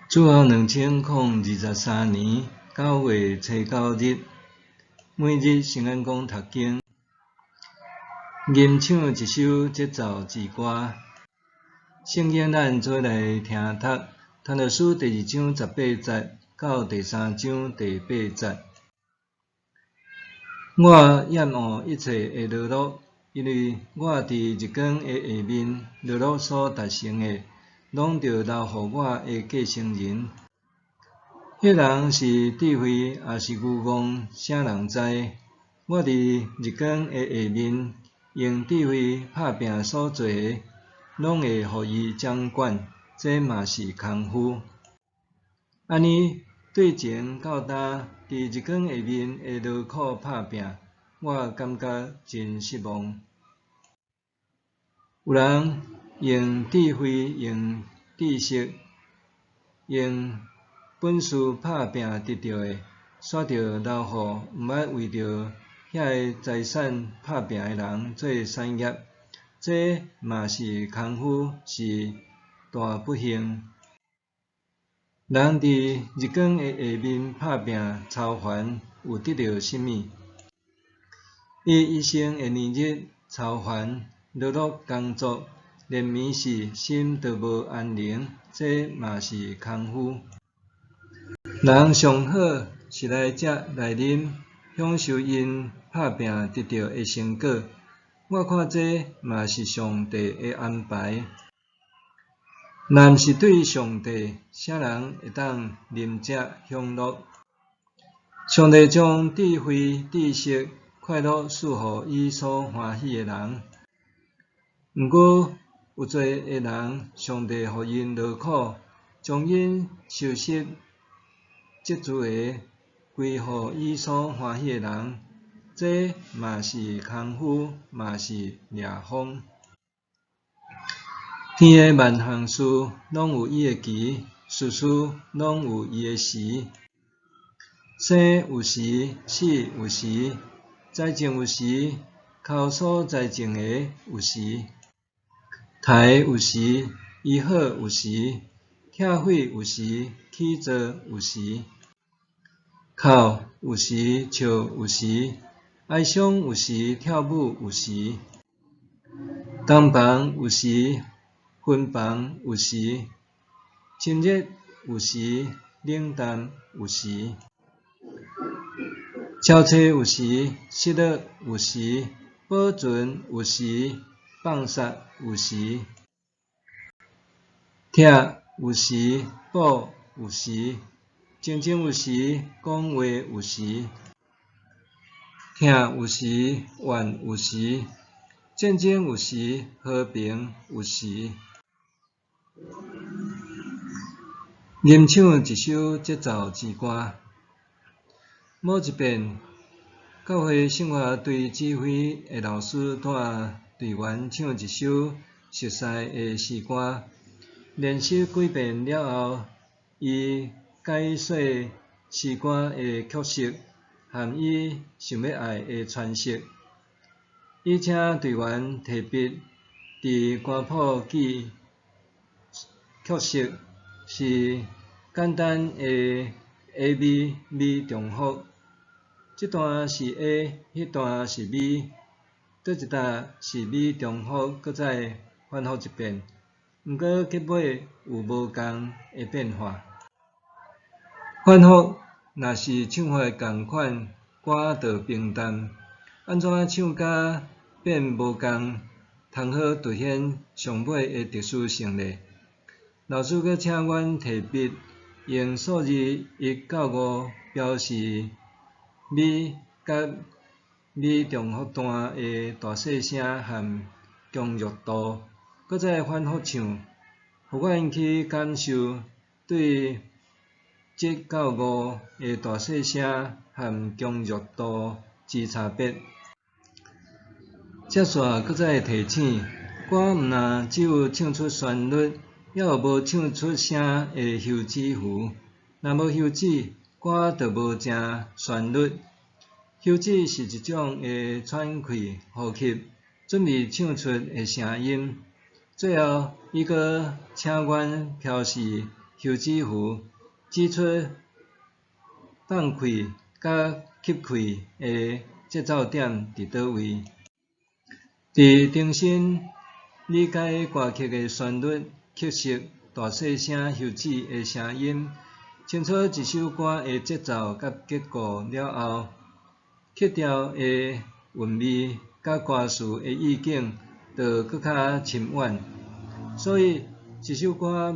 主后2023年9月初9日，每日圣安宫读经，吟唱一首节奏之歌。圣经咱做来听读，探讨书第2章18节到第3章第8节。我厌恶一切的劳碌，因为我伫日光的下面劳碌所达成的，拢着留互我的继承人。迄人是智慧，也是愚妄，啥人知？我伫日光的下面，用智慧拍拼所做的，拢会互伊掌管，这嘛是功夫。安尼对前到呾伫日光下面的劳苦拍拼，我感觉真失望。有人用智慧、用知识、用本事拍拼得到的，煞着留互毋捌为着遐个财产拍拼的人做产业，这嘛是功夫，是大不幸。人伫日光的下面拍拼操烦，有得到甚物？伊一生的年日操烦、劳碌工作，连眠时心都无安宁，这嘛是功夫。人上好是来食来啉，享受因拍拼得到的成果。我看这嘛是上帝的安排。若毋是对上帝，啥人会当啉食享乐？上帝将智慧、知识、快乐赐予伊所欢喜的人。毋过有侪个人，上帝互因劳苦，将因收拾积聚的归互伊所欢喜的人，这嘛是功夫，嘛是掠风。天的万项事拢有伊的期，事事拢有伊的时。生有时，死有时，栽种有时，靠所栽种的有时，刣有时，医好有时，拆毁有时，起造有时，哭有时，笑有时，哀伤有时，跳舞有时，东房有时，分房有时，亲热有时，冷淡有时，超车有时，失落有时，保存有时，放杀有时，拆有时，补有时，争争有时，讲话有时，疼有时，怨有时，战争有时，和平有时。吟唱一首节奏之歌。某一遍，教会生活对指挥的老师带队员唱一首熟悉的诗歌。练习几遍了后，伊解说诗歌的曲式，和伊想要爱的诠释。伊请队员提笔，伫歌谱记曲式是简单的 A、B 重复。这段是 A， 迄段是 B， 倒一搭是 B 重复，搁再反复一遍。毋过结尾有无共的变化。反复若是唱法共款，歌就平淡。安怎唱甲变无共，通好凸显上尾的特殊性咧。老师搁请阮提笔，用数字1到5标示 B 甲 B 重复段的大细声和强弱度，搁再反复唱，互我引起感受，对1到5的大细声和强弱度之差别。接续搁再提醒，歌毋但只有唱出旋律，还有无唱出声的休止符。若无休止，歌就无成旋律。休止是一种的喘气、呼吸，准备唱出的声音。最后，伊搁请阮标示休止符，指出放开甲吸气的节奏点伫倒位。伫重新理解歌曲的旋律、曲式、大细声、休止的声音，清楚一首歌的节奏甲结构了后，曲调的韵味甲歌词的意境就搁较深远。所以，一首歌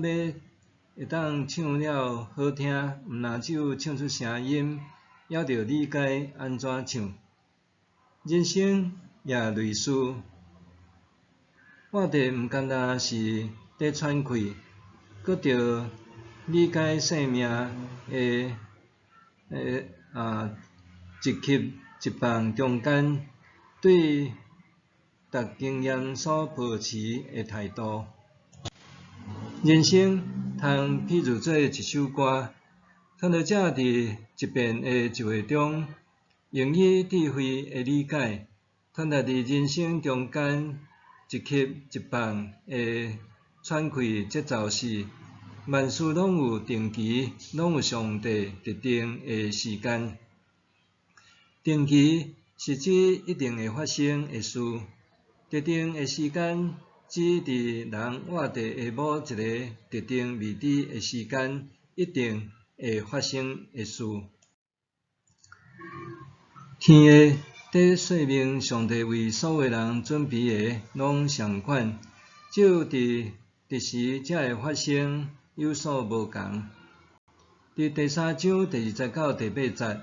会当唱了好听，毋若只有唱出声音，还要理解安怎唱。人生也类似，活得毋单单是在喘气，搁着理解生命的一吸一放中间对逐经验所保持的态度。人生通比如做一首歌，创作者伫一遍的聚会中，用以智慧的理解，传达伫人生中间一吸一放的喘气节奏是：万事拢有定期，拢有上帝特定的时间。定期是指一定会发生的事，特定的时间指伫人活伫下某一个特定未知的时间，一定会发生的事。天的在说明上帝为所有人准备的拢相款，只有伫特时才会发生，有所无同。伫第3章第20到第8节，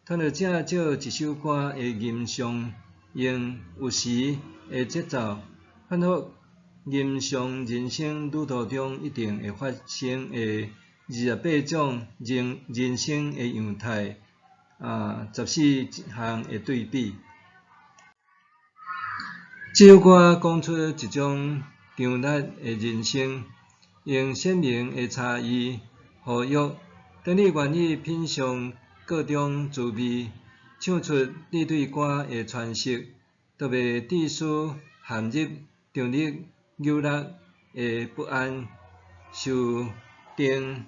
创作者借一首歌的吟唱，用有时的节奏，反复吟唱人生旅途中一定会发生的28种人生的样态，14项的对比。这首歌讲出一种张力的人生，用鲜明的差异呼吁，当你愿意品尝各种滋味，唱出你对歌的诠释，就袂致使陷入张力扭力的不安、受定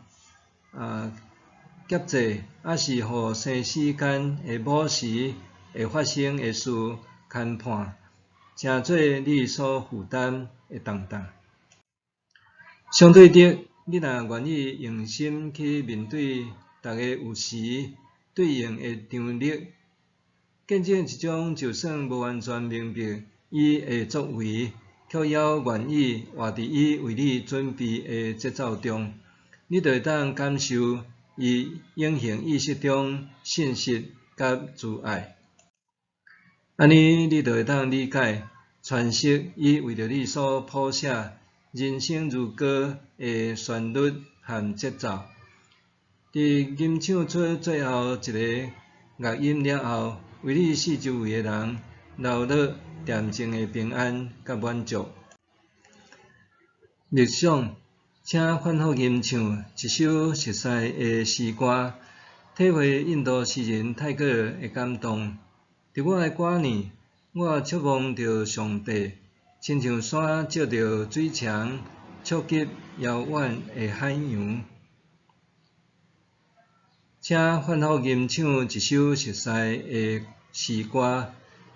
夹制，还是互生死间的某时会发生的事牵绊，成做你所负担的重担。相对的，你若愿意用心去面对逐个有时对应的张力，见证一种就算无完全明白伊的作为，却也愿意活伫伊为你准备的节奏中，你就会当感受伊永恒意识中信息甲自爱。安尼，你就会当理解、诠释伊为着你所谱写人生如歌的旋律和节奏。伫吟唱出最后一个乐音了后，为你四周围的人留落恬静的平安甲满足。默想，请反复吟唱一首熟悉的诗歌，体会印度诗人泰戈尔的感动。伫我的歌年，我触摸着上帝，亲像山照着水墙，触及遥远的海洋。请反复吟唱一首熟悉的诗歌，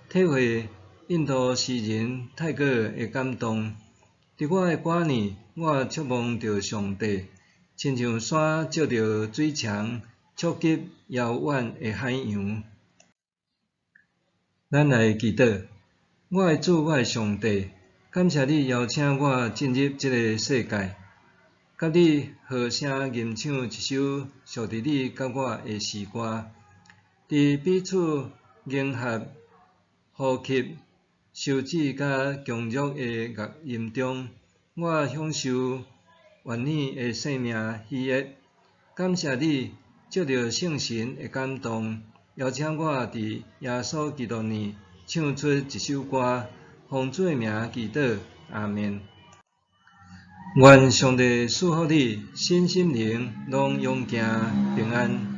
体会印度诗人泰戈尔的感动。伫我的歌年，我触摸着上帝，亲像山照着水墙，触及遥远的海洋。咱来祈祷，我的主，我的上帝，感谢你邀请我进入这个世界，甲你和声吟唱一首属于你甲我的诗歌，伫彼此迎合、呼吸、收止甲强弱的乐音中，我享受原始的生命喜悦。感谢你借着圣神的感动，邀请我伫耶稣基督里唱出一首歌，奉主的名祈祷，阿们。愿上帝赐福你身心灵拢勇健平安。